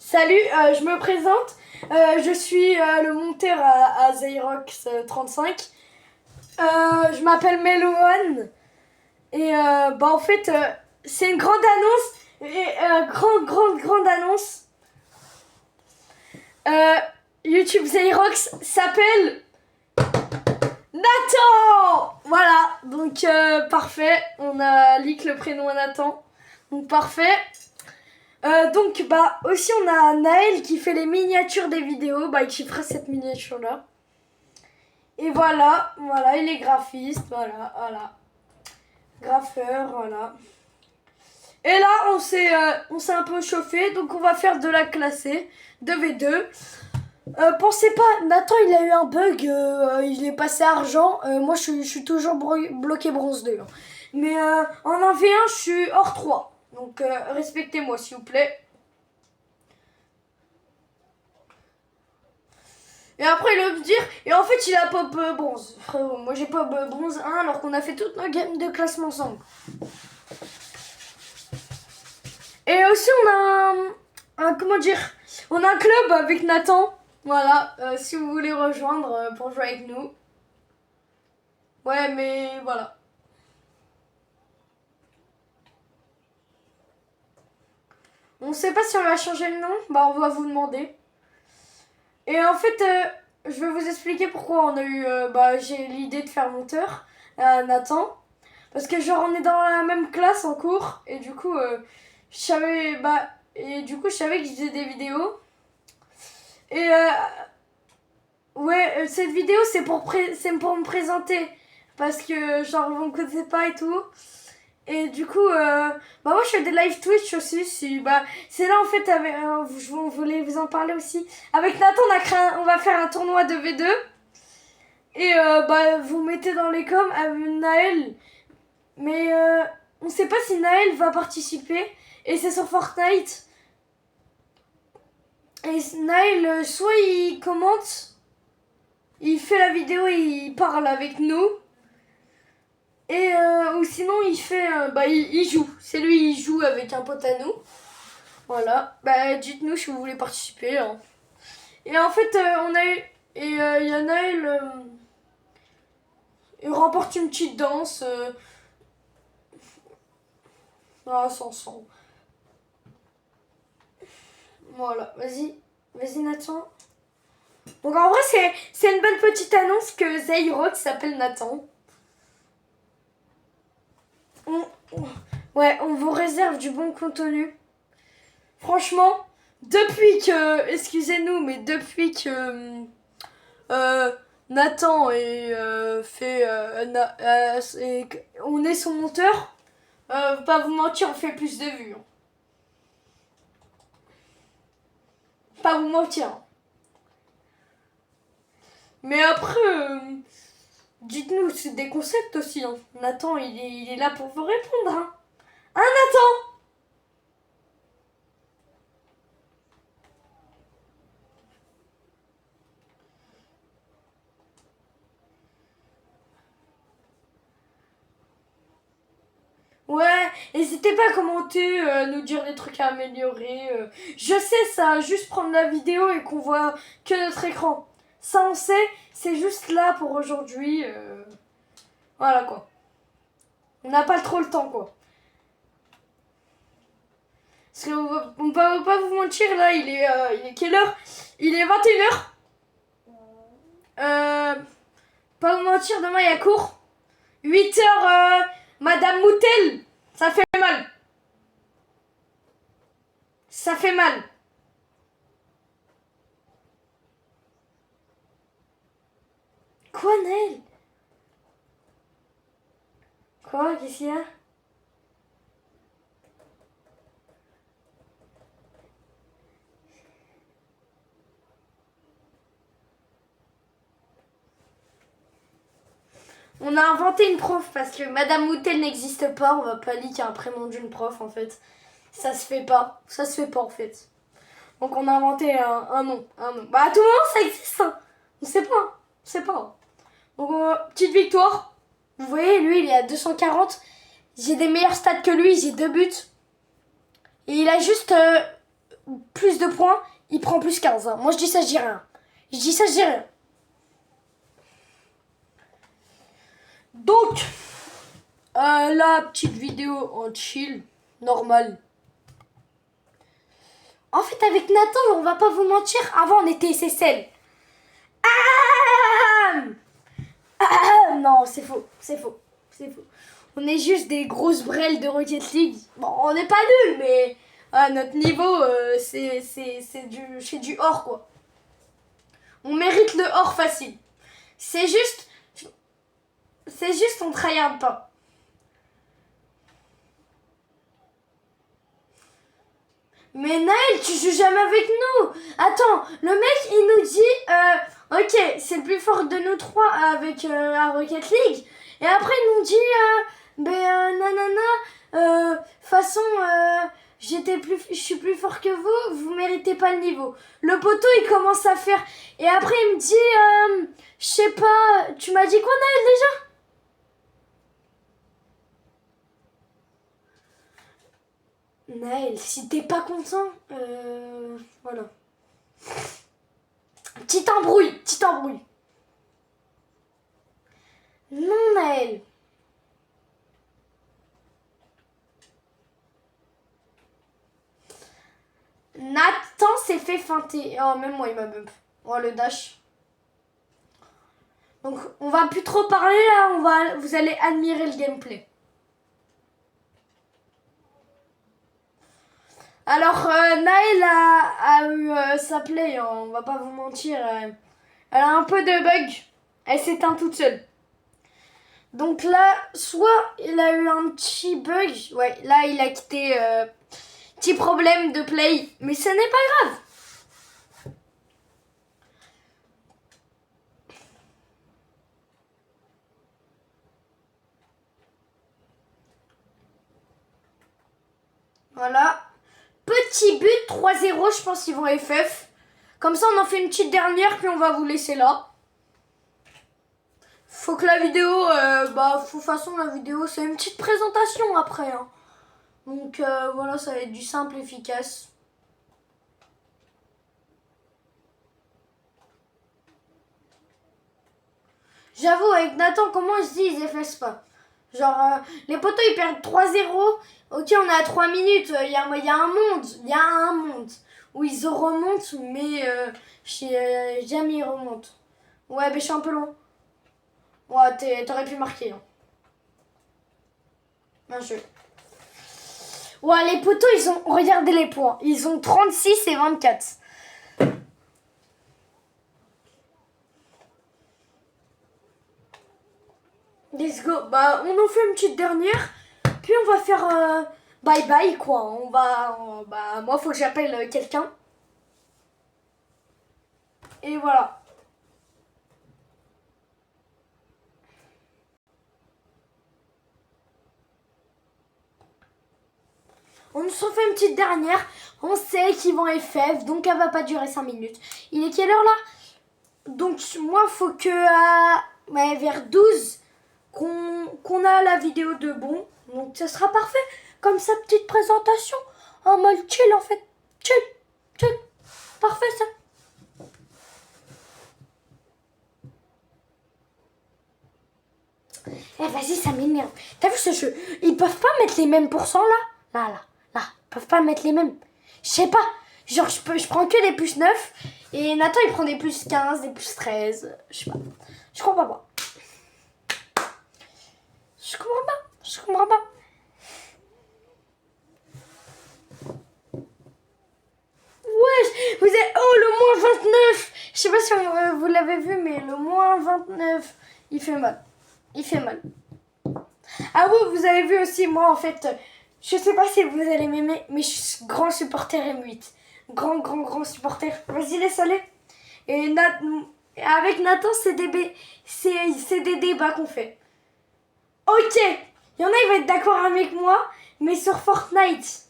Salut, je me présente. Je suis le monteur à Zyrox 35. Je m'appelle Meloan. Et en fait, c'est une grande annonce. Et grande annonce. YouTube Zyrox s'appelle Nathan. Voilà, donc parfait. On a leak le prénom à Nathan. Donc parfait. Donc aussi on a Naël qui fait les miniatures des vidéos, qui fera cette miniature là. Et voilà, il est graphiste, voilà. Graffeur, voilà. Et là on s'est un peu chauffé, donc on va faire de la classée, de V2. Pensez pas, Nathan il a eu un bug, il est passé argent, moi je suis toujours bloqué bronze 2. Hein. Mais en 1v1 je suis hors 3. Donc respectez-moi s'il vous plaît. Et après il va me dire, et en fait il a pop bronze. Frérot, moi j'ai pop bronze 1 alors qu'on a fait toutes nos games de classement ensemble. Et aussi on a on a un club avec Nathan. Voilà, si vous voulez rejoindre pour jouer avec nous. Ouais mais voilà. On sait pas si on va changer le nom, on va vous demander. Et en fait, je vais vous expliquer pourquoi on a eu, j'ai l'idée de faire monteur à Nathan. Parce que genre on est dans la même classe en cours et du coup, je savais, je savais que je faisais des vidéos. Et cette vidéo c'est pour me présenter parce que genre vous me connaissez pas et tout. Et du coup, moi je fais des live Twitch aussi. C'est là en fait, je voulais vous en parler aussi. Avec Nathan, on va faire un tournoi de V2. Et vous mettez dans les coms à Naël. Mais on sait pas si Naël va participer. Et c'est sur Fortnite. Et Naël, soit il commente, il fait la vidéo et il parle avec nous. Et ou sinon il fait il joue. C'est lui il joue avec un pote à nous. Voilà. Dites-nous si vous voulez participer. Hein. Et en fait on a eu. Et il y a Naël. Il remporte une petite danse. Sans. Voilà. Vas-y Nathan. Donc en vrai c'est une bonne petite annonce que Zyrox s'appelle Nathan. On vous réserve du bon contenu. Franchement, depuis que Nathan on est son monteur, pas vous mentir, on fait plus de vues. Hein. Pas vous mentir. Hein. Mais après, dites-nous des concepts aussi. Hein. Nathan, il est là pour vous répondre. Hein, Nathan? Ouais, n'hésitez pas à commenter, nous dire des trucs à améliorer. Je sais ça, juste prendre la vidéo et qu'on voit que notre écran. Ça on sait, c'est juste là pour aujourd'hui. Voilà quoi. On n'a pas trop le temps quoi. Parce qu'on ne peut pas vous mentir, là il est quelle heure? Il est 21h. Pas vous mentir, demain il y a cours. 8h, Madame Moutel, ça fait mal. Ça fait mal. Quoi, Naël? Quoi? Qu'est-ce qu'il y a? On a inventé une prof parce que Madame Moutel n'existe pas. On va pas leak un prénom d'une prof en fait. Ça se fait pas. Ça se fait pas en fait. Donc on a inventé un nom. À tout moment ça existe. Hein. On sait pas. On sait pas. Donc petite victoire. Vous voyez, lui il est à 240. J'ai des meilleurs stats que lui. J'ai 2 buts. Et il a juste plus de points, il prend plus 15. Hein. Moi je dis ça, je dis rien. Je dis ça, je dis rien. Donc, la petite vidéo en chill, normale. En fait, avec Nathan, on va pas vous mentir, avant on était SSL. Non, c'est faux, c'est faux, c'est faux. On est juste des grosses brelles de Rocket League. Bon, on n'est pas nuls, mais à notre niveau, c'est du or, quoi. On mérite le or facile. C'est juste on tryhard pas. Mais Naël, tu joues jamais avec nous. Attends, le mec, il nous dit, ok, c'est le plus fort de nous trois avec la Rocket League. Et après, il nous dit, nanana, façon, je suis plus fort que vous méritez pas le niveau. Le poteau, il commence à faire. Et après, il me dit, je sais pas, tu m'as dit quoi, Naël, déjà? Naël, si t'es pas content, voilà. Petite embrouille. Non, Naël. Nathan s'est fait feinter. Oh, même moi, il m'a bump. Oh, le dash. Donc, on va plus trop parler là, vous allez admirer le gameplay. Alors, Naël a eu sa play, hein, on va pas vous mentir. Elle a un peu de bug. Elle s'éteint toute seule. Donc là, soit il a eu un petit bug. Ouais, là, il a quitté. Petit problème de play. Mais ce n'est pas grave. Voilà. Petit but, 3-0, je pense qu'ils vont FF. Comme ça, on en fait une petite dernière, puis on va vous laisser là. Faut que la vidéo, de toute façon, la vidéo, c'est une petite présentation après. Hein. Donc voilà, ça va être du simple, efficace. J'avoue, avec Nathan, comment il se dit, ils effacent pas. Genre, les poteaux, ils perdent 3-0. Ok, on est à 3 minutes. Il y a un monde où ils remontent, mais jamais ils remontent. Ouais, mais je suis un peu loin. Ouais, t'aurais pu marquer. Hein. Bien joué. Ouais, les poteaux, ils ont... Regardez les points. Ils ont 36 et 24. Let's go. Bah, on en fait une petite dernière. Puis on va faire bye bye, quoi. Moi, faut que j'appelle quelqu'un. Et voilà. On se refait une petite dernière. On sait qu'ils vont FF, donc elle va pas durer 5 minutes. Il est quelle heure là? Donc moi, faut que vers 12 qu'on a la vidéo de bon. Donc ça sera parfait. Comme sa petite présentation. En mode chill en fait. Chill. Parfait ça. Eh vas-y, ça m'énerve. T'as vu ce jeu? Ils peuvent pas mettre les mêmes pourcents là. Là. Ils peuvent pas mettre les mêmes. Je sais pas. Genre je prends que des plus 9. Et Nathan il prend des plus 15, des plus 13. Je sais pas. Je comprends pas. Je comprends pas. Ouais, vous êtes... Oh, le moins 29. Je sais pas si vous l'avez vu, mais le moins 29, il fait mal. Ah oui, vous avez vu aussi, moi, en fait, je sais pas si vous allez m'aimer, mais je suis grand supporter M8. Grand supporter. Vas-y, laisse aller. Et avec Nathan, c'est des débats qu'on fait. Ok, il y en a, ils vont être d'accord avec moi, mais sur Fortnite,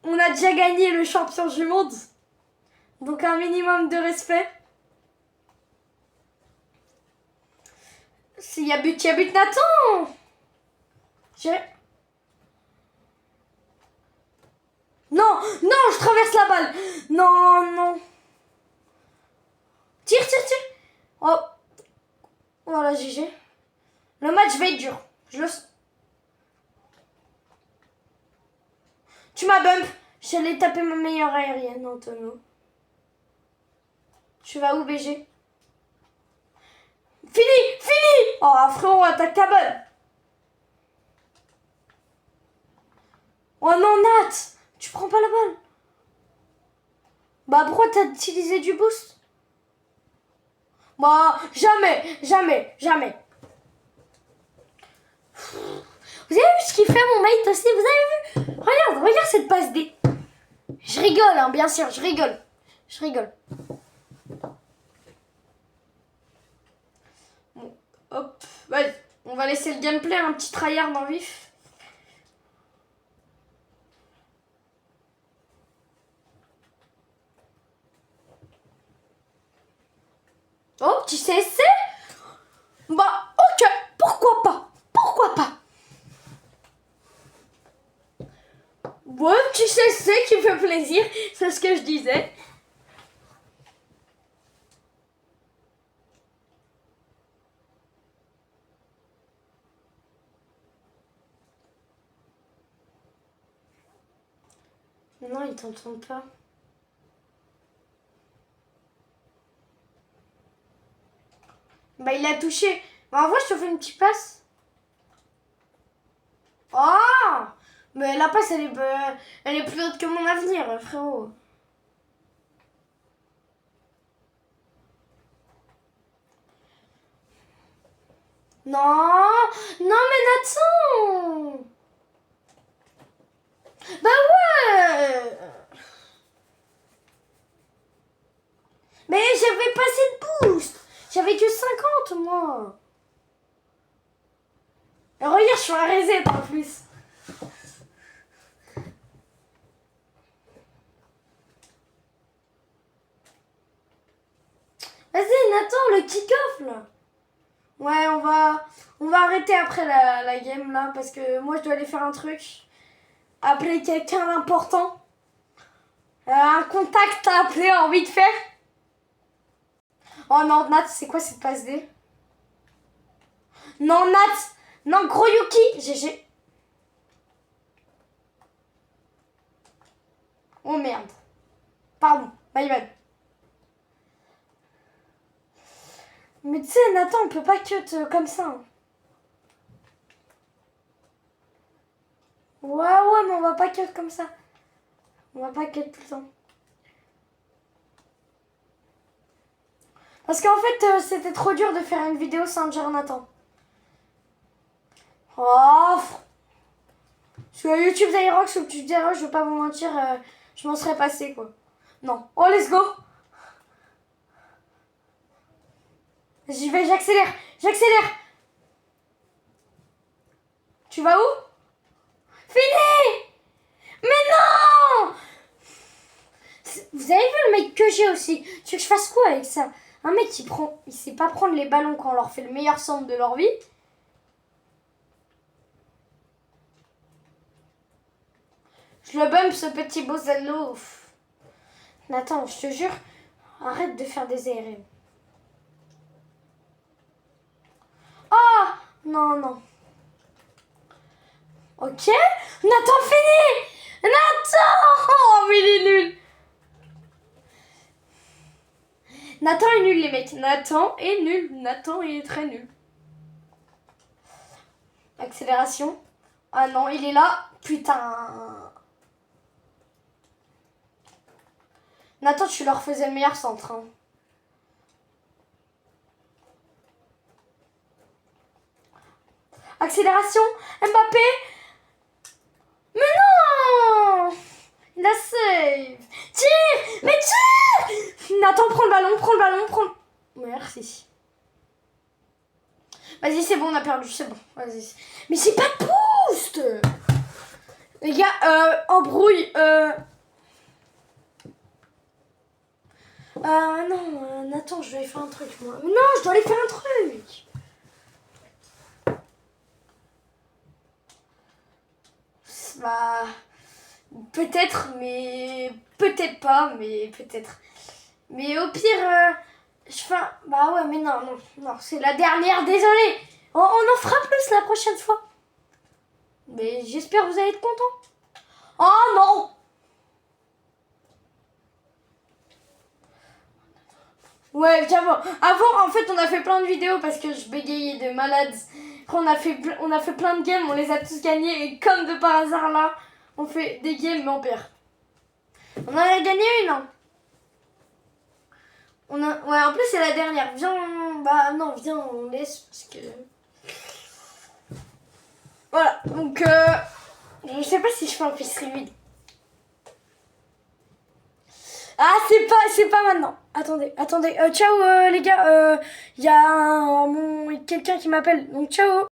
on a déjà gagné le champion du monde. Donc un minimum de respect. S'il y a but, Nathan. Non, Non, non, je traverse la balle. Non, non. Tire, tire, tire. Oh. Voilà, GG. Le match va être dur. Je le... Tu m'as bump. J'allais taper ma meilleure aérienne, Antonio. Tu vas où, BG? Fini, fini. Oh, frérot, attaque ta balle. Oh non, Nat. Tu prends pas la balle. Bah, pourquoi t'as utilisé du boost? Bah, jamais, jamais, jamais. Vous avez vu ce qu'il fait, mon mate aussi? Vous avez vu? Regarde, regarde cette passe D. Je rigole, hein, bien sûr, je rigole. Je rigole. Bon, hop, vas-y. On va laisser le gameplay un petit tryhard en vif. Oh, petit CSC? Bah, ok, pourquoi pas? Pourquoi pas? Bon, petit CSC qui fait plaisir, c'est ce que je disais. Non, il t'entend pas. Bah, il a touché. Bah, en vrai, je te fais une petite passe. Oh! Mais la passe, elle est plus haute que mon avenir, frérot. Non! Non, mais Nathan! Bah ouais! Mais j'avais pas assez de boost! J'avais que 50, moi! Et regarde, je suis un reset en plus! Vas-y, Nathan, le kick-off, là! Ouais, on va arrêter après la game, là, parce que moi, je dois aller faire un truc. Appeler quelqu'un d'important. Un contact à appeler en vite fait. Oh non, Nat, c'est quoi cette passe D? Non, Nat! Non, gros Yuki! GG. Oh merde. Pardon, my bad. Mais tu sais, Nathan, on peut pas cut comme ça. Hein. Ouais, ouais, mais on va pas cut comme ça. On va pas cut tout le temps. Parce qu'en fait, c'était trop dur de faire une vidéo sans dire Nathan. Oh! Sur YouTube Zyrox ou tu diras, je vais pas vous mentir, je m'en serais passé quoi. Non. Oh, let's go! J'y vais, j'accélère, j'accélère! Tu vas où? Fini! Mais non! Vous avez vu le mec que j'ai aussi? Tu veux que je fasse quoi avec ça? Un mec il sait pas prendre les ballons quand on leur fait le meilleur centre de leur vie. Je le bump ce petit bozello. Nathan, je te jure, arrête de faire des ARM. Oh! Non, non. Ok. Nathan, fini! Nathan! Oh, mais il est nul. Nathan est nul, les mecs. Nathan est nul. Nathan est très nul. Accélération. Ah non, il est là. Putain. Nathan, tu leur faisais le meilleur centre. Hein. Accélération. Mbappé. Mais non! Il a save. Tire! Mais tire! Nathan, prends le ballon, prends le ballon, prends le... Merci. Vas-y, c'est bon, on a perdu, c'est bon. Vas-y. Mais c'est pas de boost! Les gars, embrouille. Non, Nathan, je dois aller faire un truc, moi. Non, je dois aller faire un truc. Bah... Peut-être, mais peut-être pas, mais peut-être. Mais au pire, bah ouais, mais non, c'est la dernière, désolé. On en fera plus la prochaine fois. Mais j'espère que vous allez être contents. Oh non! Ouais, j'avoue. Avant, en fait, on a fait plein de vidéos parce que je bégayais de malade. Après, on a fait plein de games, on les a tous gagnés. Et comme de par hasard, là, on fait des games, mais on perd. On en a gagné une, hein. Ouais, en plus, c'est la dernière. Viens, viens, on laisse parce que... Voilà, donc, je sais pas si je fais un fils reveal. Ah, c'est pas maintenant. Attendez. Ciao les gars, y a quelqu'un qui m'appelle. Donc ciao.